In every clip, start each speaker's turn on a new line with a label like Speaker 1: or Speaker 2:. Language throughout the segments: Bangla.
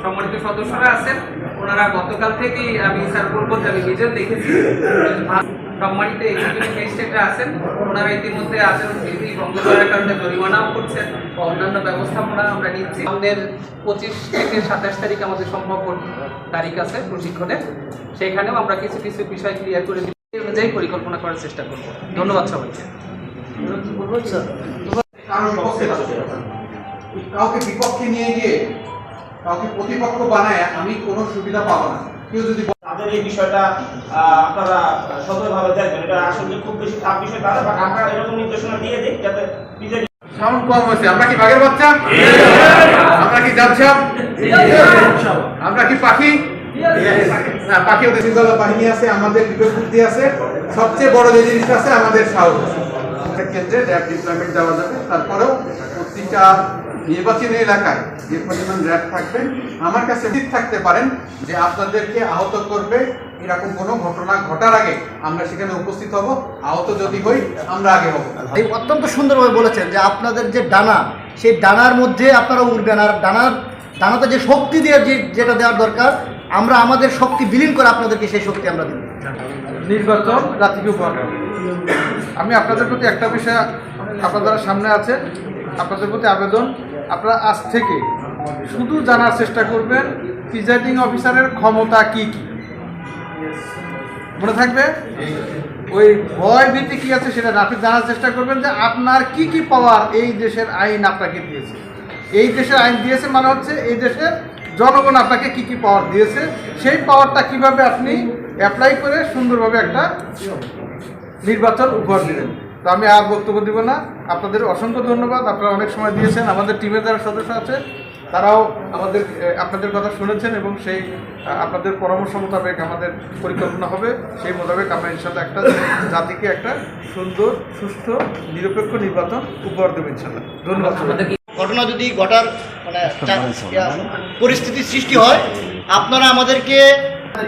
Speaker 1: সম্মানিত সদস্যরা আছেন, ওনারা গতকাল থেকেই আমি স্যার বলবো যে আমি নিজেও দেখেছি সম্মানিত এক্সিকিউটিভ ম্যাজিস্ট্রেটরা আছেন, ওনারা ইতিমধ্যে আচরণবিধি ভঙ্গ করার কারণে জরিমানাও করছেন বা অন্যান্য ব্যবস্থাপনা আমরা নিচ্ছি। আমাদের 25 থেকে 27 তারিখ আমাদের সম্ভাব্য তারিখ আছে প্রশিক্ষণের, সেখানেও আমরা কিছু কিছু বিষয় ক্লিয়ার করে দিই অনুযায়ী পরিকল্পনা করার চেষ্টা করব। ধন্যবাদ সবাইকে।
Speaker 2: কাউকে বিপক্ষে নিয়ে গিয়ে কাউকে প্রতিপক্ষ বানায় আমি কোনো সুবিধা পাবো না। কেউ যদি
Speaker 3: তাদের এই বিষয়টা আপনারা সতর্কভাবে দেখবেন, এটা আসলে খুব বেশি টাফ বিষয় তারা, বা আমরা এরকম নির্দেশনা দিয়ে দিই যাতে
Speaker 2: সাউন্ড কম হয়েছে। আমরা কি বাঘের বাচ্চা? আমরা কি যাচ্ছাম? আমরা কি পাখি? না, পাখি ওদের শৃঙ্খলা বাহিনী আছে, আমাদের বিবেক বুদ্ধি আছে, সবচেয়ে বড় যে জিনিসটা আছে আমাদের সাহস আছে। ক্ষেত্রে র্যাব ডিপ্লয়মেন্ট দেওয়া যাবে। তারপরেও প্রতিটা নির্বাচনী এলাকায় যে পরিমাণ র্যাব থাকবে, আমার কাছে ঠিক থাকতে পারেন যে আপনাদেরকে আহত করবে এরকম কোনো ঘটনা ঘটার আগে আমরা সেখানে উপস্থিত হব। আহত যদি হই আমরা আগে হব।
Speaker 4: এই অত্যন্ত সুন্দরভাবে বলেছেন যে আপনাদের যে ডানা, সেই ডানার মধ্যে আপনারা উড়বেন, আর ডানাতে যে শক্তি দিয়ে যেটা দেওয়ার দরকার, আমরা আমাদের শক্তি বিলীন করে আপনাদেরকে সেই শক্তি আমরা দিব।
Speaker 5: নির্বাচন জাতিকে উপহার। আমি আপনাদের প্রতি একটা বিষয়, আপনারা সামনে আছে, আপনাদের প্রতি আবেদন, আপনারা আজ থেকে শুধু জানার চেষ্টা করবেন প্রিজাইডিং অফিসারের ক্ষমতা কি কি। মনে থাকবে ওই ভয় ভীতি কি আছে সেটা আপনি জানার চেষ্টা করবেন, যে আপনার কি কি পাওয়ার এই দেশের আইন আপনাকে দিয়েছে। এই দেশের আইন দিয়েছে মানে হচ্ছে এই দেশের জনগণ আপনাকে কি কি পাওয়ার দিয়েছে, সেই পাওয়ারটা কিভাবে আপনি অ্যাপ্লাই করে সুন্দরভাবে একটা নির্বাচন উপহার দিলেন। তো আমি আর বক্তব্য দিব না। আপনাদের অসংখ্য ধন্যবাদ, আপনারা অনেক সময় দিয়েছেন। আমাদের টিমের যারা সদস্য আছে তারাও আপনাদের কথা শুনেছেন এবং সেই আপনাদের পরামর্শ মোতাবেক আমাদের পরিকল্পনা হবে। সেই মোতাবেক আমরা ইনশাল্লাহ একটা জাতিকে একটা সুন্দর, সুষ্ঠু, নিরপেক্ষ নির্বাচন উপহার দেবো ইনশাল্লাহ। ধন্যবাদ।
Speaker 4: ঘটনা যদি ঘটার পরিস্থিতির সৃষ্টি হয়, আপনারা আমাদেরকে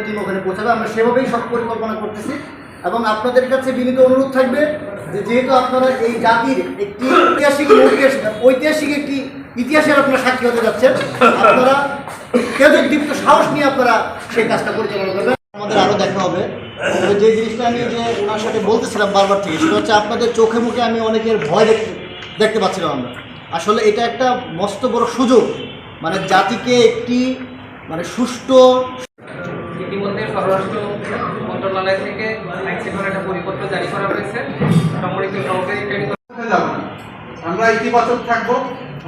Speaker 4: টিম ওখানে পৌঁছাবে, আমরা সেভাবেই সব পরিকল্পনা করতেছি। এবং আপনাদের কাছে বিনীত অনুরোধ থাকবে যে যেহেতু আপনারা এই জাতির একটি ঐতিহাসিক একটি ইতিহাসের আপনারা সাক্ষী হতে যাচ্ছেন, আপনারা কেউ যদি দীপ্ত সাহস নিয়ে আপনারা সেই কাজটা পরিচালনা করবেন। আমাদের আরও দেখা হবে। যে জিনিসটা আমি যে ওনার সাথে বলতেছিলাম বারবার থেকে, সেটা হচ্ছে আপনাদের চোখে মুখে আমি অনেকের ভয় দেখতে পাচ্ছিলাম। আমরা আসলে এটা একটা মস্ত বড় সুযোগ, মানে জাতিকে একটি সুষ্ঠু।
Speaker 1: ইতিমধ্যে স্বরাষ্ট্র মন্ত্রণালয় থেকে আইনশৃঙ্খলার একটা পরিপত্র জারি করা হয়েছে। সম্মানিত সহকারী
Speaker 2: আমরা ইতিবাচক থাকবো,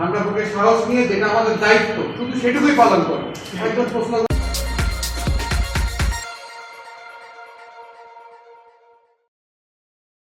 Speaker 2: আমরা বুকে সাহস নিয়ে যেটা আমাদের দায়িত্ব শুধু সেটুকুই পালন করবো। একজন প্রশ্ন